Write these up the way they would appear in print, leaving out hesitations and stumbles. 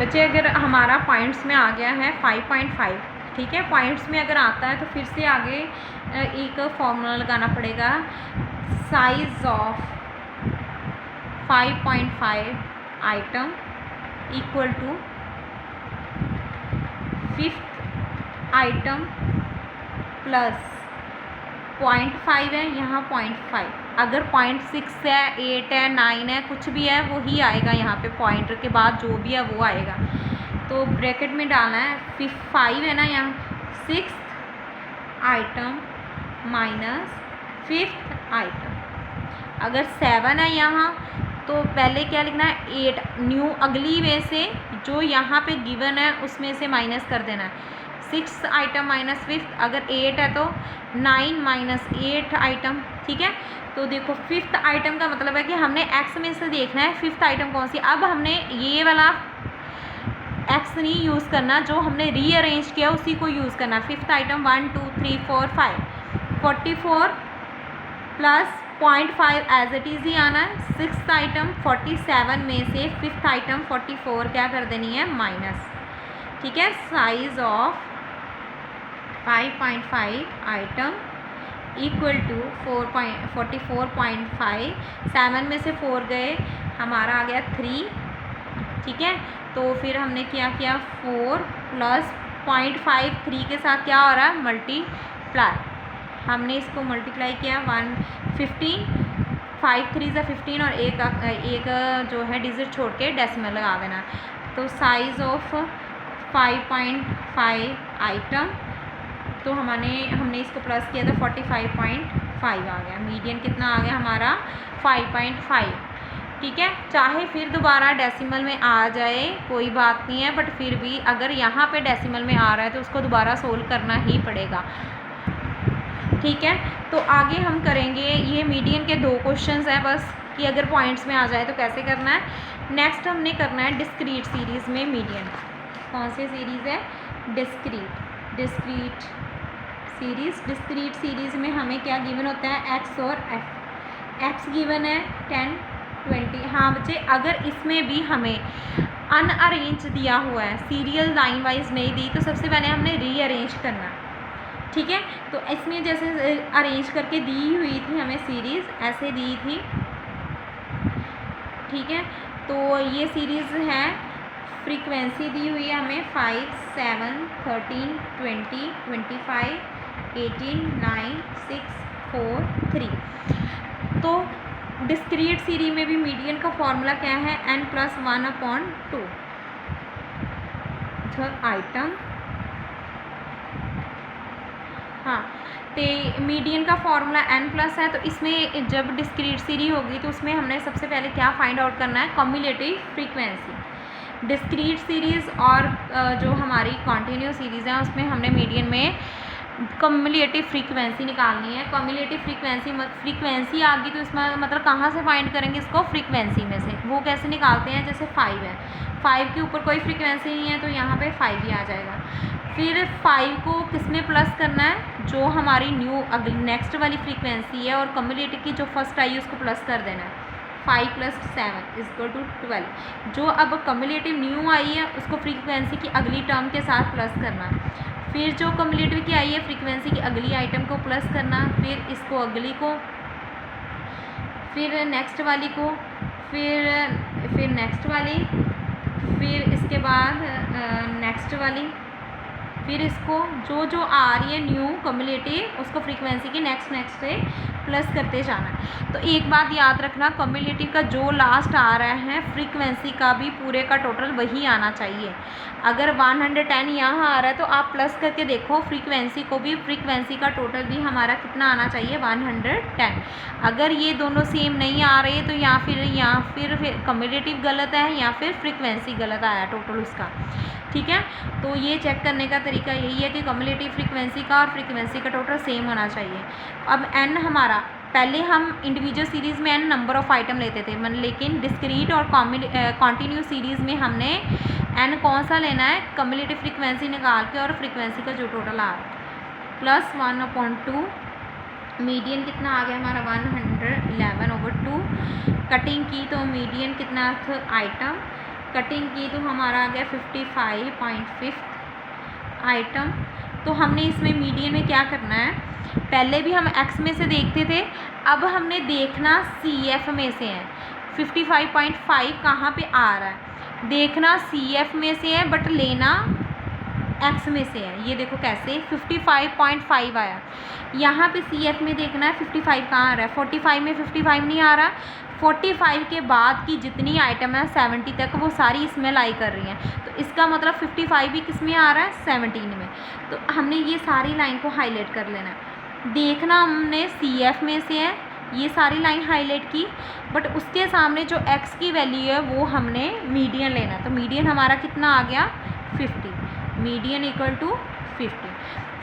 बच्चे अगर हमारा पॉइंट्स में आ गया है 5.5, ठीक है, पॉइंट्स में अगर आता है तो फिर से आगे एक फॉर्मूला लगाना पड़ेगा, size of 5.5 item equal to 5th item plus 0.5 है, यहाँ 0.5, अगर 0.6 है, 8 है, 9 है, कुछ भी है वही आएगा, यहाँ पे पॉइंट के बाद जो भी है वो आएगा। तो ब्रैकेट में डालना है 5 है ना, यहाँ 6th item minus 5th item. अगर 7 है यहाँ तो पहले क्या लिखना है, 8 न्यू अगली में से जो यहाँ पे गिवन है उसमें से माइनस कर देना है, 6th आइटम माइनस 5th। अगर 8 है तो 9 माइनस 8 आइटम, ठीक है। तो देखो 5th आइटम का मतलब है कि हमने x में से देखना है 5th आइटम कौन सी। अब हमने ये वाला x नहीं यूज़ करना, जो हमने रीअरेंज किया उसी को यूज़ करना। 5th item 1 2 3 4 5, 44 plus 0.5 as it is ही आना है। 6th आइटम 47 में से 5th आइटम 44 क्या कर देनी है, माइनस, ठीक है। Size of 5.5 item equal to 44.5, 7 में से 4 गए, हमारा आ गया 3, ठीक है। तो फिर हमने क्या किया, 4 प्लस 0.5 3 के साथ क्या हो रहा है, मल्टीप्लाई, हमने इसको मल्टीप्लाई किया 115, 5 3 से 15 और एक जो है डिजिट छोड़ के डेसिमल लगा देना। तो साइज ऑफ 5.5 आइटम, तो हमने इसको प्लस किया था 45.5 आ गया। मीडियन कितना आ गया हमारा, 5.5, ठीक है। चाहे फिर दोबारा डेसिमल में आ जाए कोई बात नहीं है, बट फिर भी अगर यहाँ पे डेसिमल में आ रहा है तो उसको दोबारा सोल्व करना ही पड़ेगा, ठीक है। तो आगे हम करेंगे, ये मीडियन के 2 क्वेश्चंस हैं बस, कि अगर पॉइंट्स में आ जाए तो कैसे करना है। नेक्स्ट हमने करना है डिस्क्रीट सीरीज़ में मीडियन। कौन सी सीरीज़ है, डिस्क्रीट सीरीज़ में हमें क्या गिवन होता है, x और f। x गिवन है 10 20। हाँ बच्चे, अगर इसमें भी हमें अनअरेंज दिया हुआ है, सीरियल लाइन वाइज नहीं दी, तो सबसे पहले हमने रीअरेंज करना, ठीक है। तो इसमें जैसे अरेंज करके दी हुई थी हमें सीरीज़, ऐसे दी थी, ठीक है। तो ये सीरीज़ है, फ्रीक्वेंसी दी हुई है हमें 5 7 13 20 25 18 9 6 4 3। तो डिस्क्रीट सीरीज में भी मीडियन का फॉर्मूला क्या है, n+1/2 आइटम। हाँ, तो मीडियन का फॉर्मूला n+ है, तो इसमें जब डिस्क्रीट सीरीज होगी तो उसमें हमने सबसे पहले क्या फाइंड आउट करना है, कम्युलेटिव फ्रीक्वेंसी। डिस्क्रीट सीरीज़ और जो हमारी कॉन्टिन्यूस सीरीज़ है उसमें हमने मीडियन में कम्युलेटिव फ्रीक्वेंसी निकालनी है। कम्युलेटिव फ्रीक्वेंसी आ गई तो इसमें मतलब कहाँ से फाइंड करेंगे इसको, फ्रीक्वेंसी में से। वो कैसे निकालते हैं, जैसे 5 है, 5 के ऊपर कोई फ्रीक्वेंसी नहीं है तो यहाँ पे 5 ही आ जाएगा। फिर 5 को किस में प्लस करना है, जो हमारी न्यू नेक्स्ट वाली फ्रीक्वेंसी है, और कम्युलेटिव की जो फर्स्ट आई है उसको प्लस कर देना है। 5 + 7 = 12। जो अब कम्युलेटिव न्यू आई है उसको फ्रीक्वेंसी की अगली टर्म के साथ प्लस करना। फिर जो कम्युलेटिव की आई है फ्रीक्वेंसी की अगली आइटम को प्लस करना, फिर इसको अगली को, फिर नेक्स्ट वाली को, फिर नेक्स्ट वाली, फिर इसके बाद नेक्स्ट वाली, फिर इसको जो आ रही है न्यू कम्युलेटिव उसको फ्रीक्वेंसी की नेक्स्ट से प्लस करते जाना है। तो एक बात याद रखना, कम्युलेटिव का जो लास्ट आ रहा है फ्रीक्वेंसी का भी पूरे का टोटल वही आना चाहिए। अगर 110 यहाँ आ रहा है तो आप प्लस करके देखो फ्रीक्वेंसी को भी, फ्रीक्वेंसी का टोटल भी हमारा कितना आना चाहिए, 110। अगर ये दोनों सेम नहीं आ रहे तो या फिर कम्युलेटिव गलत है या फिर फ्रीक्वेंसी गलत आया टोटल उसका, ठीक है। तो ये चेक करने का तरीका यही है कि कम्युलेटिव फ्रीक्वेंसी का और फ्रीक्वेंसी का टोटल सेम होना चाहिए। अब n हमारा, पहले हम इंडिविजुअल सीरीज़ में n नंबर ऑफ़ आइटम लेते थे, लेकिन डिस्क्रीट और कॉन्टिन्यूस सीरीज़ में हमने n कौन सा लेना है, कम्युलेटिव फ्रीक्वेंसी निकाल के और फ्रीक्वेंसी का जो टोटल आ रहा है +1/2। मीडियन कितना आ गया हमारा, 111/2। कटिंग की तो मीडियन कितना था, आइटम कटिंग की तो हमारा आ गया 55.5 आइटम। तो हमने इसमें मीडियन में क्या करना है, पहले भी हम एक्स में से देखते थे, अब हमने देखना सी एफ में से है। 55.5 कहाँ पे आ रहा है, देखना सी एफ में से है बट लेना एक्स में से है। ये देखो कैसे 55.5 आया, यहाँ पे सी एफ में देखना है 55 कहाँ आ रहा है, 45 में 55 नहीं आ रहा। 45 के बाद की जितनी आइटम है 70 तक वो सारी इसमें लाई कर रही हैं, तो इसका मतलब 55 भी किस में आ रहा है, 17 में। तो हमने ये सारी लाइन को हाईलाइट कर लेना है। देखना हमने सी एफ में से है, ये सारी लाइन हाईलाइट की, बट उसके सामने जो एक्स की वैल्यू है वो हमने मीडियन लेना। तो मीडियन हमारा कितना आ गया 50, मीडियन इक्वल टू 50।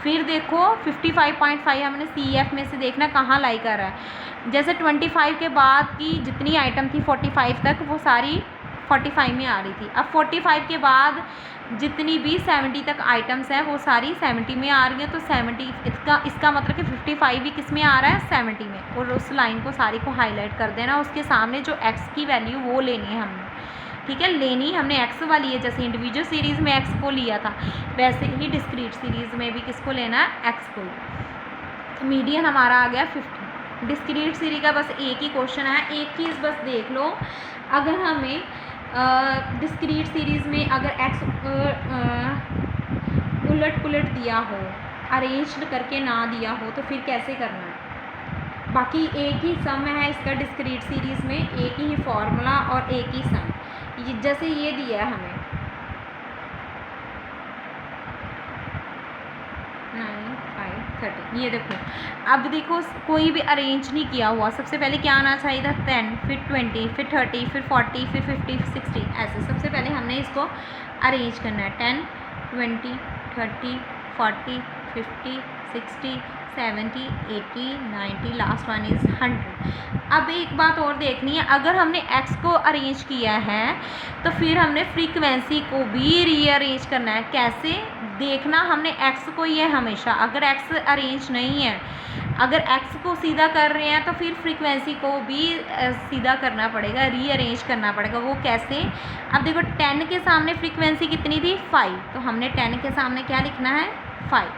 फिर देखो 55.5 हमने सी एफ में से देखना कहाँ लाई कर रहा है। जैसे 25 के बाद की जितनी आइटम थी 45 तक वो सारी 45 में आ रही थी। अब 45 के बाद जितनी भी 70 तक आइटम्स हैं वो सारी 70 में आ रही हैं। तो 70 इसका मतलब कि 55 भी किस में आ रहा है, 70 में। और उस लाइन को सारी को हाईलाइट कर देना, उसके सामने जो एक्स की वैल्यू वो लेनी है हमने, ठीक है। लेनी हमने एक्स वाली है, जैसे इंडिविजुअल सीरीज़ में एक्स को लिया था वैसे ही डिस्क्रीट सीरीज़ में भी किसको लेना है, एक्स को। तो मीडियन हमारा आ गया 50। डिस्क्रीट सीरीज का बस एक ही क्वेश्चन है, एक चीज़ बस देख लो, अगर हमें डिस्क्रीट सीरीज़ में अगर एक्स उलट पुलट दिया हो, अरेंज करके ना दिया हो, तो फिर कैसे करना है। बाकी एक ही सम है इसका डिस्क्रीट सीरीज़ में, एक ही फॉर्मूला और एक ही सम। जैसे ये दिया है हमें 9, 5, 30, ये देखो। अब देखो कोई भी अरेंज नहीं किया हुआ, सबसे पहले क्या आना चाहिए था 10, फिर 20, फिर 30, फिर 40, फिर 50, 60, ऐसे सबसे पहले हमने इसको अरेंज करना है। 10, 20, 30, 40, 50, 60, 70, 80, 90, लास्ट वन इज़ 100। अब एक बात और देखनी है, अगर हमने x को अरेंज किया है तो फिर हमने फ्रीक्वेंसी को भी रीअरेंज करना है। कैसे देखना, हमने x को, ये हमेशा अगर x अरेंज नहीं है, अगर x को सीधा कर रहे हैं तो फिर फ्रीक्वेंसी को भी सीधा करना पड़ेगा, रीअरेंज करना पड़ेगा। वो कैसे, अब देखो 10 के सामने फ्रीक्वेंसी कितनी थी 5, तो हमने 10 के सामने क्या लिखना है 5।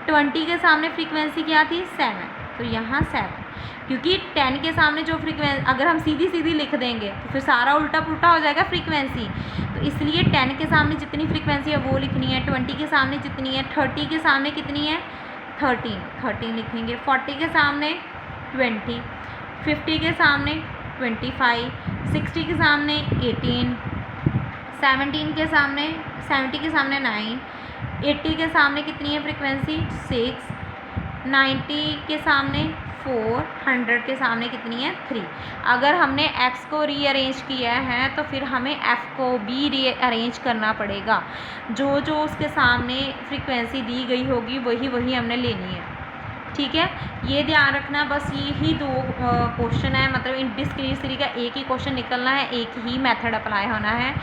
20 के सामने फ्रीक्वेंसी क्या थी 7, तो यहाँ 7, क्योंकि 10 के सामने जो फ्रीक्वेंसी अगर हम सीधी सीधी लिख देंगे तो फिर सारा उल्टा पुल्टा हो जाएगा फ्रीक्वेंसी, तो इसलिए 10 के सामने जितनी फ्रीक्वेंसी है वो लिखनी है। 20 के सामने जितनी है, 30 के सामने कितनी है 13 लिखेंगे। 40 के सामने 20, 50 के सामने 25, 60 के सामने 18, 70 के सामने 9, 80 के सामने कितनी है फ्रीक्वेंसी 6, 90 के सामने 4, 100 के सामने कितनी है 3। अगर हमने x को रीअरेंज किया है तो फिर हमें f को भी रीअरेंज करना पड़ेगा। जो जो उसके सामने फ्रीक्वेंसी दी गई होगी वही हमने लेनी है, ठीक है। ये ध्यान रखना, बस यही 2 क्वेश्चन है, मतलब इन डिस्क्रीट सीरीज का एक ही क्वेश्चन निकलना है, एक ही मेथड अप्लाई होना है।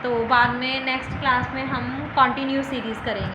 तो बाद में नेक्स्ट क्लास में हम कंटिन्यू सीरीज़ करेंगे।